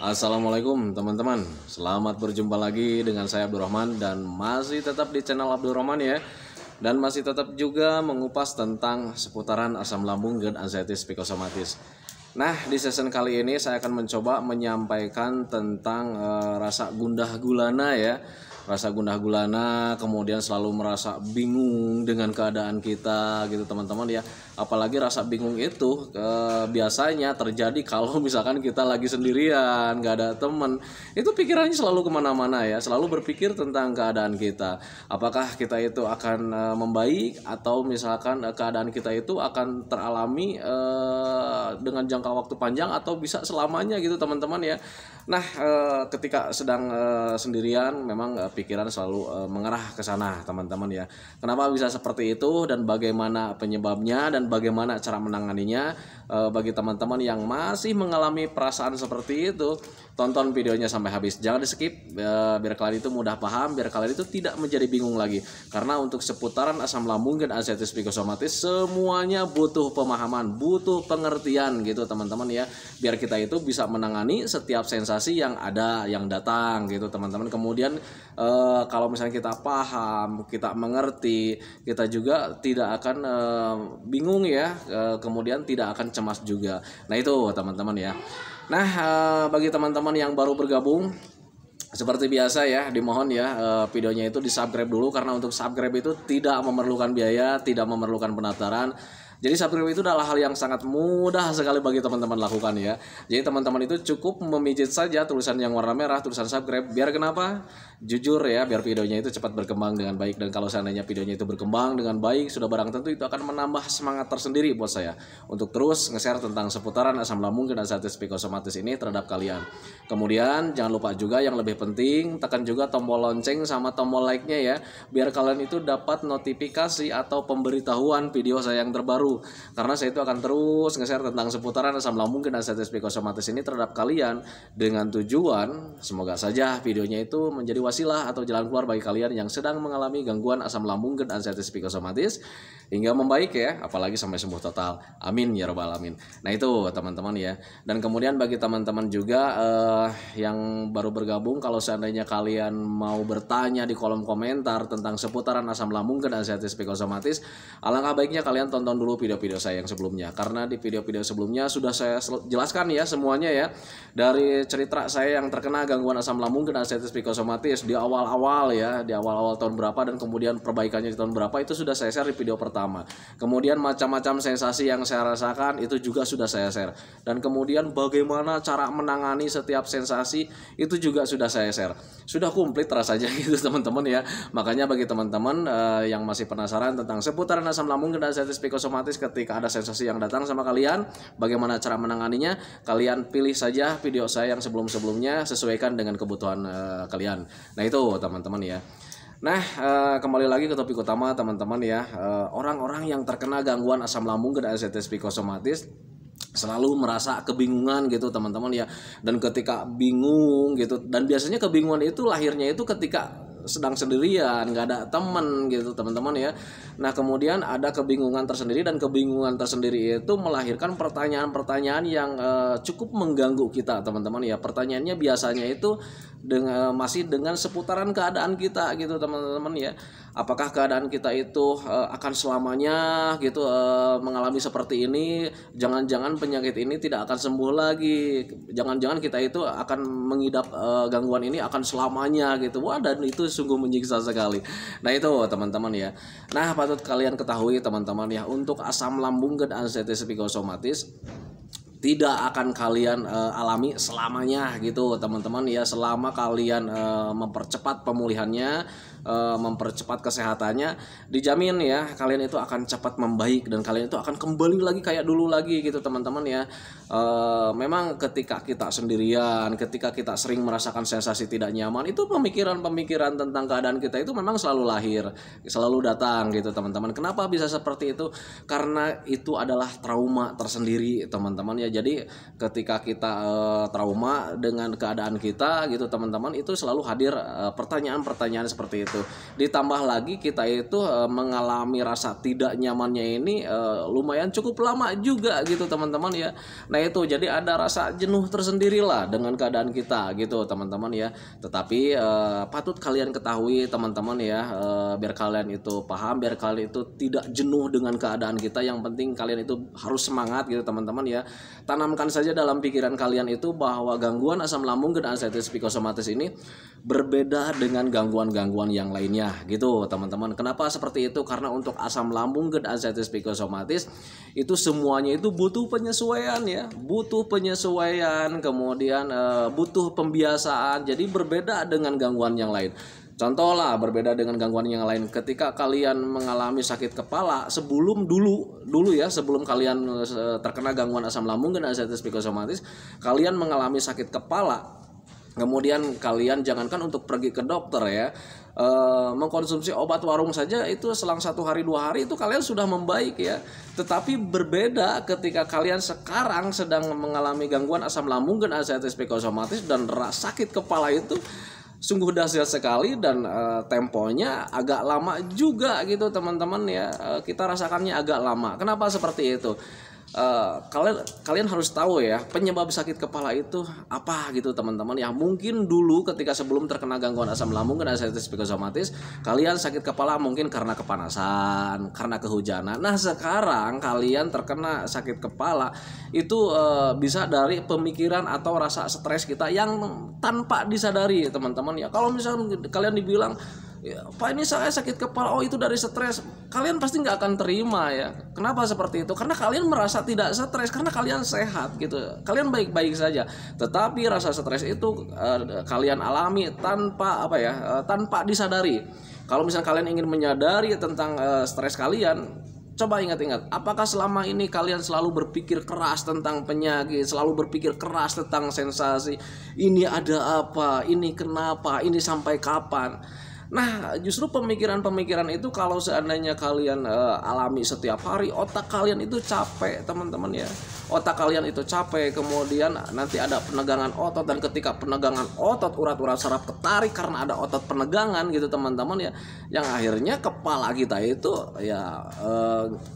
Assalamualaikum teman-teman. Selamat berjumpa lagi dengan saya Abdurrahman dan masih tetap di channel Abdurrahman ya. Dan masih tetap juga mengupas tentang seputaran asam lambung, GERD, anxieties, psikosomatis. Nah, di season kali ini saya akan mencoba menyampaikan tentang rasa gundah gulana ya. Rasa gundah gulana, kemudian selalu merasa bingung dengan keadaan kita gitu teman-teman ya. Apalagi rasa bingung itu biasanya terjadi kalau misalkan kita lagi sendirian, nggak ada temen. Itu pikirannya selalu kemana-mana ya, selalu berpikir tentang keadaan kita. Apakah kita itu akan membaik atau misalkan keadaan kita itu akan teralami dengan jangka waktu panjang atau bisa selamanya gitu teman-teman ya. Nah, ketika sedang sendirian memang pikiran selalu mengarah ke sana teman-teman ya. Kenapa bisa seperti itu dan bagaimana penyebabnya dan bagaimana cara menanganinya? Bagi teman-teman yang masih mengalami perasaan seperti itu, tonton videonya sampai habis. Jangan di-skip biar kalian itu mudah paham, biar kalian itu tidak menjadi bingung lagi. Karena untuk seputaran asam lambung dan anxieties psikosomatis semuanya butuh pemahaman, butuh pengertian gitu teman-teman ya. Biar kita itu bisa menangani setiap sensasi yang ada, yang datang gitu teman-teman. Kemudian kalau misalnya kita paham, kita mengerti, kita juga tidak akan bingung ya, kemudian tidak akan cemas juga. Nah itu teman-teman ya. Nah bagi teman-teman yang baru bergabung, seperti biasa ya, dimohon ya videonya itu di subscribe dulu, karena untuk subscribe itu tidak memerlukan biaya, tidak memerlukan pendaftaran. Jadi subscribe itu adalah hal yang sangat mudah sekali bagi teman-teman lakukan ya. Jadi teman-teman itu cukup memijit saja tulisan yang warna merah, tulisan subscribe. Biar kenapa? Jujur ya, biar videonya itu cepat berkembang dengan baik. Dan kalau seandainya videonya itu berkembang dengan baik, sudah barang tentu itu akan menambah semangat tersendiri buat saya untuk terus nge-share tentang seputaran asam lambung dan anxieties psikosomatis ini terhadap kalian. Kemudian jangan lupa juga yang lebih penting, tekan juga tombol lonceng sama tombol like-nya ya, biar kalian itu dapat notifikasi atau pemberitahuan video saya yang terbaru. Karena saya itu akan terus nge-share tentang seputaran asam lambung dan anxieties psikosomatis ini terhadap kalian dengan tujuan semoga saja videonya itu menjadi wasilah atau jalan keluar bagi kalian yang sedang mengalami gangguan asam lambung dan anxieties psikosomatis hingga membaik ya, apalagi sampai sembuh total. Amin ya rabbal alamin. Nah itu teman-teman ya. Dan kemudian bagi teman-teman juga yang baru bergabung, kalau seandainya kalian mau bertanya di kolom komentar tentang seputaran asam lambung dan anxieties psikosomatis, alangkah baiknya kalian tonton dulu video-video saya yang sebelumnya, karena di video-video sebelumnya sudah saya jelaskan ya semuanya ya, dari cerita saya yang terkena gangguan asam lambung dan anxieties psikosomatis di awal-awal ya, di awal-awal tahun berapa dan kemudian perbaikannya di tahun berapa, itu sudah saya share di video pertama. Kemudian macam-macam sensasi yang saya rasakan itu juga sudah saya share, dan kemudian bagaimana cara menangani setiap sensasi itu juga sudah saya share. Sudah komplit rasanya gitu teman-teman ya. Makanya bagi teman-teman yang masih penasaran tentang seputaran asam lambung dan anxieties psikosomatis, ketika ada sensasi yang datang sama kalian, bagaimana cara menanganinya, kalian pilih saja video saya yang sebelum-sebelumnya, sesuaikan dengan kebutuhan kalian. Nah itu teman-teman ya. Nah kembali lagi ke topik utama teman-teman ya. Orang-orang yang terkena gangguan asam lambung dan anxieties psikosomatis selalu merasa kebingungan gitu teman-teman ya. Dan ketika bingung gitu, dan biasanya kebingungan itu lahirnya itu ketika sedang sendirian, nggak ada teman gitu teman-teman ya. Nah kemudian ada kebingungan tersendiri, dan kebingungan tersendiri itu melahirkan pertanyaan-pertanyaan yang cukup mengganggu kita teman-teman ya. Pertanyaannya biasanya itu masih dengan seputaran keadaan kita gitu teman-teman ya. Apakah keadaan kita itu akan selamanya gitu mengalami seperti ini? Jangan-jangan penyakit ini tidak akan sembuh lagi. Jangan-jangan kita itu akan mengidap gangguan ini akan selamanya gitu. Wah, dan itu sungguh menyiksa sekali. Nah itu teman-teman ya. Nah patut kalian ketahui teman-teman ya, untuk asam lambung dan anxieties psikosomatis tidak akan kalian alami selamanya gitu teman-teman ya. Selama kalian mempercepat pemulihannya, mempercepat kesehatannya, dijamin ya kalian itu akan cepat membaik dan kalian itu akan kembali lagi kayak dulu lagi gitu teman-teman ya. Memang ketika kita sendirian, ketika kita sering merasakan sensasi tidak nyaman, itu pemikiran-pemikiran tentang keadaan kita itu memang selalu lahir, selalu datang gitu teman-teman. Kenapa bisa seperti itu? Karena itu adalah trauma tersendiri teman-teman ya. Jadi ketika kita trauma dengan keadaan kita gitu teman-teman, itu selalu hadir pertanyaan-pertanyaan seperti itu. itu. Ditambah lagi kita itu mengalami rasa tidak nyamannya ini lumayan cukup lama juga gitu teman-teman ya. Nah itu jadi ada rasa jenuh tersendiri lah dengan keadaan kita gitu teman-teman ya. Tetapi patut kalian ketahui teman-teman ya, biar kalian itu paham, biar kalian itu tidak jenuh dengan keadaan kita. Yang penting kalian itu harus semangat gitu teman-teman ya. Tanamkan saja dalam pikiran kalian itu bahwa gangguan asam lambung dan anxiety psikosomatis ini berbeda dengan gangguan-gangguan yang lainnya gitu teman-teman. Kenapa seperti itu? Karena untuk asam lambung dan anxiety psikosomatis itu semuanya itu butuh penyesuaian ya, butuh penyesuaian, kemudian butuh pembiasaan. Jadi berbeda dengan gangguan yang lain. Contoh lah, berbeda dengan gangguan yang lain. Ketika kalian mengalami sakit kepala, sebelum kalian terkena gangguan asam lambung dan anxiety psikosomatis, kalian mengalami sakit kepala. Kemudian kalian jangankan untuk pergi ke dokter ya, mengkonsumsi obat warung saja itu selang 1 hari 2 hari itu kalian sudah membaik ya. Tetapi berbeda ketika kalian sekarang sedang mengalami gangguan asam lambung dan anxiety psikosomatis dan sakit kepala itu sungguh dahsyat sekali dan temponya agak lama juga gitu teman-teman ya. Kita rasakannya agak lama. Kenapa seperti itu? Kalian harus tahu ya, penyebab sakit kepala itu apa gitu teman-teman ya. Mungkin dulu ketika sebelum terkena gangguan asam lambung dan anxiety psikosomatis, kalian sakit kepala mungkin karena kepanasan, karena kehujanan. Nah sekarang kalian terkena sakit kepala itu bisa dari pemikiran atau rasa stres kita yang tanpa disadari teman-teman ya. Kalau misalnya kalian dibilang, ya, Pak ini saya sakit kepala, oh itu dari stres, kalian pasti nggak akan terima ya. Kenapa seperti itu? Karena kalian merasa tidak stres, karena kalian sehat gitu, kalian baik-baik saja. Tetapi rasa stres itu kalian alami tanpa disadari. Kalau misalnya kalian ingin menyadari tentang stres kalian, coba ingat-ingat, apakah selama ini kalian selalu berpikir keras tentang penyakit, selalu berpikir keras tentang sensasi, ini ada apa, ini kenapa, ini sampai kapan? Nah justru pemikiran-pemikiran itu kalau seandainya kalian alami setiap hari, otak kalian itu capek teman-teman ya. Otak kalian itu capek, kemudian nanti ada penegangan otot, dan ketika penegangan otot urat-urat saraf ketarik karena ada otot penegangan gitu teman-teman ya, yang akhirnya kepala kita itu ya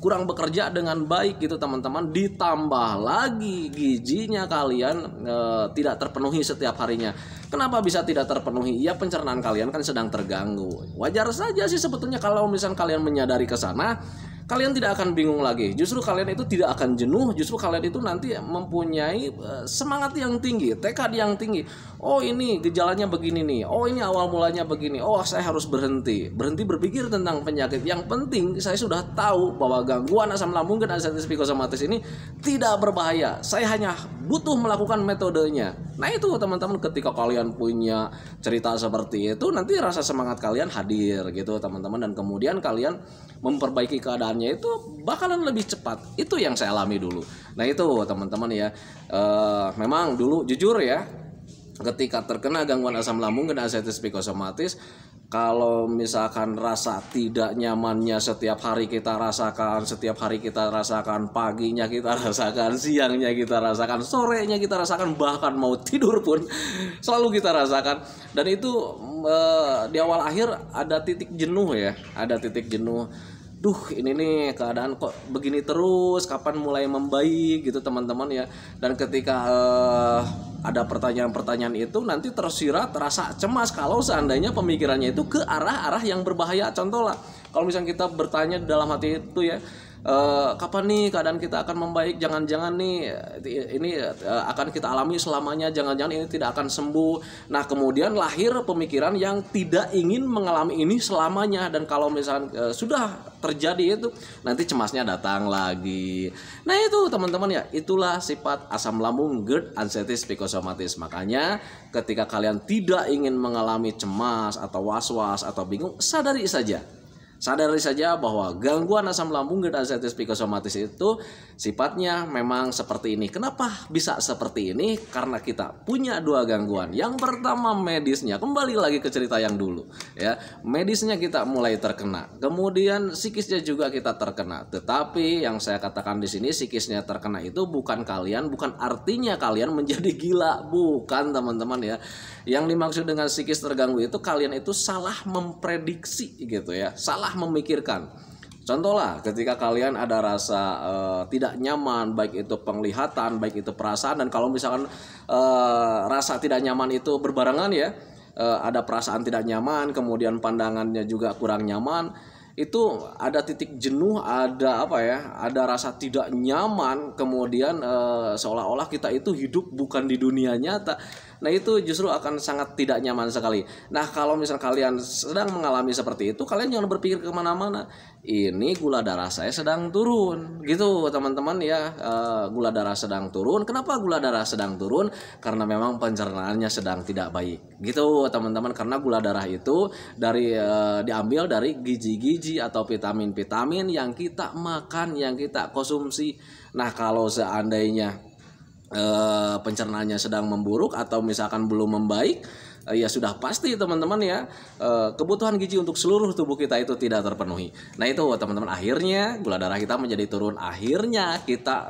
kurang bekerja dengan baik gitu teman-teman. Ditambah lagi gizinya kalian tidak terpenuhi setiap harinya. Kenapa bisa tidak terpenuhi? Ya pencernaan kalian kan sedang terganggu. Wajar saja sih sebetulnya kalau misalnya kalian menyadari ke sana, kalian tidak akan bingung lagi. Justru kalian itu tidak akan jenuh. Justru kalian itu nanti mempunyai semangat yang tinggi, tekad yang tinggi. Oh ini gejalanya begini nih. Oh ini awal mulanya begini. Oh saya harus berhenti berpikir tentang penyakit. Yang penting saya sudah tahu bahwa gangguan asam lambung dan anxiety psikosomatis ini tidak berbahaya. Saya hanya butuh melakukan metodenya. Nah itu teman-teman, ketika kalian punya cerita seperti itu, nanti rasa semangat kalian hadir gitu teman-teman, dan kemudian kalian memperbaiki keadaannya itu bakalan lebih cepat. Itu yang saya alami dulu. Nah itu teman-teman ya, memang dulu jujur ya, ketika terkena gangguan asam lambung dan anxiety psikosomatis, kalau misalkan rasa tidak nyamannya setiap hari kita rasakan, paginya kita rasakan, siangnya kita rasakan, sorenya kita rasakan, bahkan mau tidur pun selalu kita rasakan. Dan itu di awal akhir ada titik jenuh ya, Duh ini nih keadaan kok begini terus, kapan mulai membaik gitu teman-teman ya. Dan ketika ada pertanyaan-pertanyaan itu, nanti tersirat rasa cemas kalau seandainya pemikirannya itu ke arah-arah yang berbahaya. Contoh lah, kalau misalnya kita bertanya dalam hati itu ya, kapan nih keadaan kita akan membaik, jangan-jangan nih ini akan kita alami selamanya, jangan-jangan ini tidak akan sembuh. Nah kemudian lahir pemikiran yang tidak ingin mengalami ini selamanya, dan kalau misalnya sudah terjadi itu, nanti cemasnya datang lagi. Nah itu teman-teman ya, itulah sifat asam lambung GERD anxiety psikosomatis. Makanya ketika kalian tidak ingin mengalami cemas atau was-was atau bingung, sadari Sadari saja bahwa gangguan asam lambung dan ascites psikosomatis itu sifatnya memang seperti ini. Kenapa bisa seperti ini? Karena kita punya dua gangguan. Yang pertama medisnya, kembali lagi ke cerita yang dulu ya. Medisnya kita mulai terkena. Kemudian psikisnya juga kita terkena. Tetapi yang saya katakan di sini psikisnya terkena itu bukan artinya kalian menjadi gila, bukan teman-teman ya. Yang dimaksud dengan psikis terganggu itu kalian itu salah memprediksi gitu ya, salah memikirkan. Contoh lah ketika kalian ada rasa tidak nyaman, baik itu penglihatan, baik itu perasaan, dan kalau misalkan rasa tidak nyaman itu berbarengan ya, ada perasaan tidak nyaman, kemudian pandangannya juga kurang nyaman, itu ada titik jenuh, ada ada rasa tidak nyaman, kemudian seolah-olah kita itu hidup bukan di dunia nyata. Nah itu justru akan sangat tidak nyaman sekali. Nah kalau misal kalian sedang mengalami seperti itu, kalian jangan berpikir kemana-mana. Ini gula darah saya sedang turun, gitu teman-teman ya. Gula darah sedang turun. Kenapa gula darah sedang turun? Karena memang pencernaannya sedang tidak baik, gitu teman-teman. Karena gula darah itu diambil dari gizi-gizi atau vitamin-vitamin yang kita makan, yang kita konsumsi. Nah kalau seandainya pencernaannya sedang memburuk atau misalkan belum membaik, ya sudah pasti teman-teman ya, kebutuhan gizi untuk seluruh tubuh kita itu tidak terpenuhi. Nah itu teman-teman, akhirnya gula darah kita menjadi turun, akhirnya kita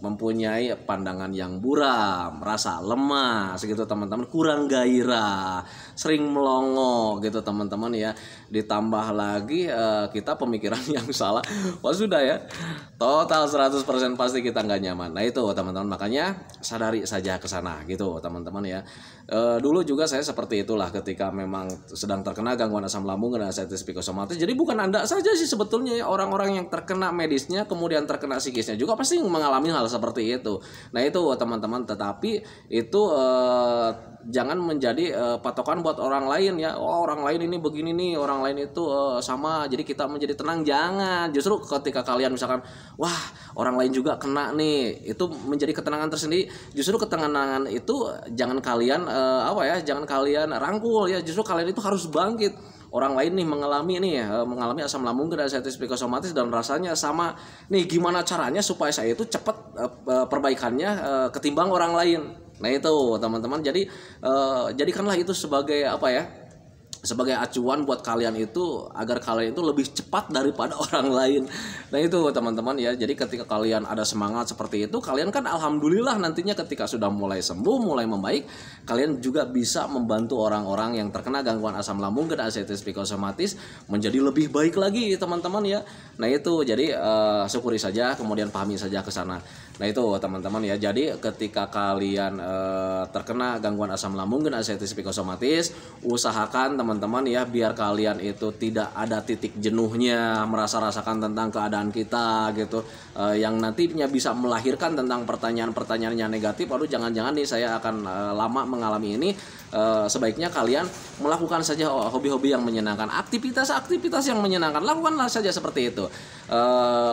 mempunyai pandangan yang buram, rasa lemas gitu teman-teman, kurang gairah, sering melongo gitu teman-teman ya. Ditambah lagi kita pemikiran yang salah, wah sudah ya, total 100% pasti kita nggak nyaman. Nah itu teman-teman, makanya sadari saja ke sana gitu teman-teman ya. Dulu juga saya seperti itulah ketika memang sedang terkena gangguan asam lambung dan ascites psikosomatis. Jadi bukan Anda saja sih sebetulnya ya, orang-orang yang terkena medisnya kemudian terkena psikisnya juga pasti mengalami hal seperti itu. Nah itu teman-teman, tetapi itu jangan menjadi patokan buat orang lain ya. Oh orang lain ini begini nih, orang lain itu sama, jadi kita menjadi tenang. Jangan, justru ketika kalian misalkan wah orang lain juga kena nih, itu menjadi ketenangan tersendiri. Justru ketenangan itu jangan kalian jangan kalian rangkul ya, justru kalian itu harus bangkit. Orang lain nih mengalami asam lambung dan ascites psikosomatis dan rasanya sama nih, gimana caranya supaya saya itu cepat perbaikannya ketimbang orang lain. Nah itu teman-teman, jadi jadikanlah itu sebagai sebagai acuan buat kalian itu, agar kalian itu lebih cepat daripada orang lain. Nah itu teman-teman ya, jadi ketika kalian ada semangat seperti itu, kalian kan alhamdulillah nantinya ketika sudah mulai sembuh, mulai membaik, kalian juga bisa membantu orang-orang yang terkena gangguan asam lambung dan ascites psikosomatis menjadi lebih baik lagi teman-teman ya. Nah itu jadi syukuri saja, kemudian pahami saja ke sana. Nah itu teman-teman ya, jadi ketika kalian terkena gangguan asam lambung dan ascites psikosomatis, usahakan teman-teman ya, biar kalian itu tidak ada titik jenuhnya, merasa-rasakan tentang keadaan kita gitu, yang nantinya bisa melahirkan tentang pertanyaan-pertanyaan yang negatif. Aduh jangan-jangan nih saya akan lama mengalami ini. Sebaiknya kalian melakukan saja hobi-hobi yang menyenangkan, aktivitas-aktivitas yang menyenangkan, lakukanlah saja seperti itu.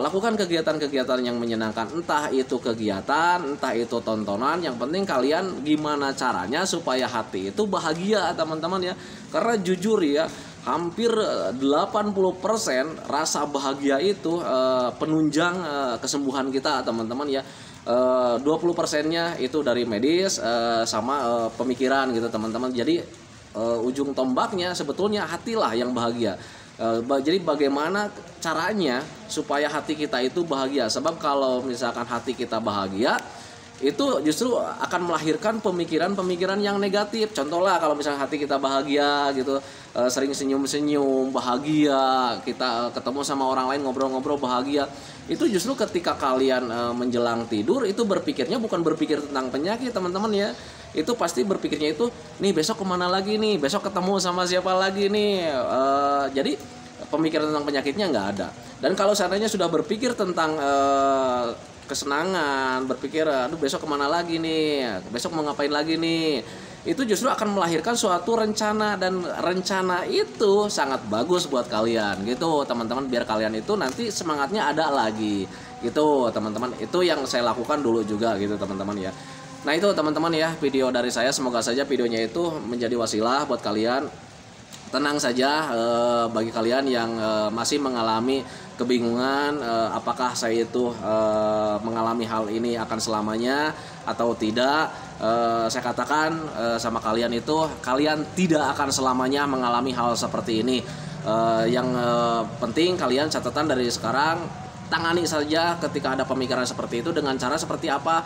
Lakukan kegiatan-kegiatan yang menyenangkan, entah itu kegiatan, entah itu tontonan, yang penting kalian gimana caranya supaya hati itu bahagia teman-teman ya. Karena jujur ya, hampir 80% rasa bahagia itu penunjang kesembuhan kita teman-teman ya. 20%-nya itu dari medis sama pemikiran gitu teman-teman. Jadi ujung tombaknya sebetulnya hatilah yang bahagia. Jadi bagaimana caranya supaya hati kita itu bahagia? Sebab kalau misalkan hati kita bahagia, itu justru akan melahirkan pemikiran-pemikiran yang negatif. Contoh lah, kalau misalnya hati kita bahagia gitu, sering senyum-senyum, bahagia, kita ketemu sama orang lain ngobrol-ngobrol bahagia, itu justru ketika kalian menjelang tidur itu berpikirnya bukan berpikir tentang penyakit teman-teman ya. Itu pasti berpikirnya itu, nih besok kemana lagi nih, besok ketemu sama siapa lagi nih. Jadi pemikiran tentang penyakitnya nggak ada. Dan kalau seandainya sudah berpikir tentang kesenangan, berpikir aduh besok kemana lagi nih, besok mau ngapain lagi nih, itu justru akan melahirkan suatu rencana, dan rencana itu sangat bagus buat kalian gitu teman-teman, biar kalian itu nanti semangatnya ada lagi gitu teman-teman. Itu yang saya lakukan dulu juga gitu teman-teman ya. Nah itu teman-teman ya, video dari saya, semoga saja videonya itu menjadi wasilah buat kalian tenang saja bagi kalian yang masih mengalami kebingungan apakah saya itu mengalami hal ini akan selamanya atau tidak. Saya katakan sama kalian itu kalian tidak akan selamanya mengalami hal seperti ini. Yang penting kalian catatan dari sekarang, tangani saja ketika ada pemikiran seperti itu dengan cara seperti apa.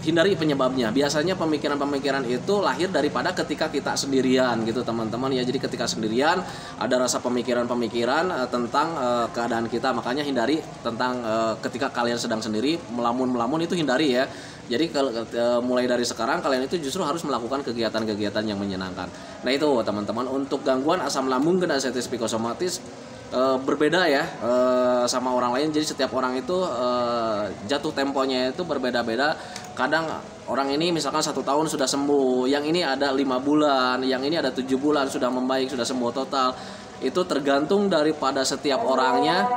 Hindari penyebabnya. Biasanya pemikiran-pemikiran itu lahir daripada ketika kita sendirian gitu teman-teman ya. Jadi ketika sendirian ada rasa pemikiran-pemikiran tentang keadaan kita. Makanya hindari tentang ketika kalian sedang sendiri melamun-melamun itu hindari ya. Jadi mulai dari sekarang kalian itu justru harus melakukan kegiatan-kegiatan yang menyenangkan. Nah itu teman-teman, untuk gangguan asam lambung dan ascites psikosomatis berbeda ya sama orang lain. Jadi setiap orang itu jatuh temponya itu berbeda-beda. Kadang orang ini misalkan 1 tahun sudah sembuh, yang ini ada 5 bulan, yang ini ada 7 bulan sudah membaik, sudah sembuh total. Itu tergantung daripada setiap orangnya,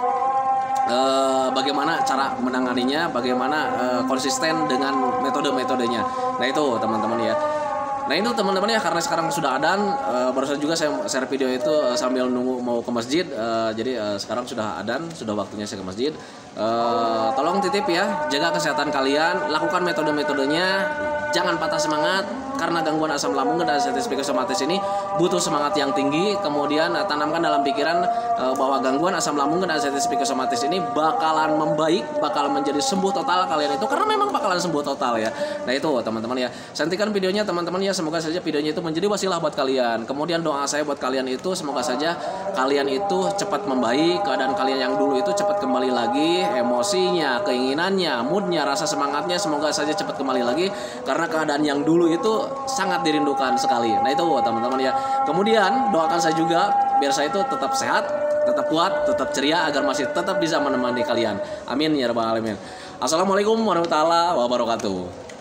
bagaimana cara menanganinya, bagaimana konsisten dengan metode-metodenya. Nah itu teman-teman ya. Nah itu teman-teman ya, karena sekarang sudah adzan, barusan juga saya share video itu sambil nunggu mau ke masjid. Jadi sekarang sudah adzan, sudah waktunya saya ke masjid. Tolong titip ya, jaga kesehatan kalian, lakukan metode-metodenya, jangan patah semangat, karena gangguan asam lambung dan ascites psikosomatis ini butuh semangat yang tinggi. Kemudian tanamkan dalam pikiran bahwa gangguan asam lambung dan ascites psikosomatis ini bakalan membaik, bakalan menjadi sembuh total kalian itu, karena memang bakalan sembuh total ya. Nah itu teman-teman ya, santikan videonya teman-teman ya, semoga saja videonya itu menjadi wasilah buat kalian. Kemudian doa saya buat kalian itu, semoga saja kalian itu cepat membaik, keadaan kalian yang dulu itu cepat kembali lagi, emosinya, keinginannya, moodnya, rasa semangatnya semoga saja cepat kembali lagi, karena keadaan yang dulu itu sangat dirindukan sekali. Nah itu teman-teman ya. Kemudian doakan saya juga biar saya itu tetap sehat, tetap kuat, tetap ceria, agar masih tetap bisa menemani kalian. Amin ya rabbal alamin. Assalamualaikum warahmatullahi wabarakatuh.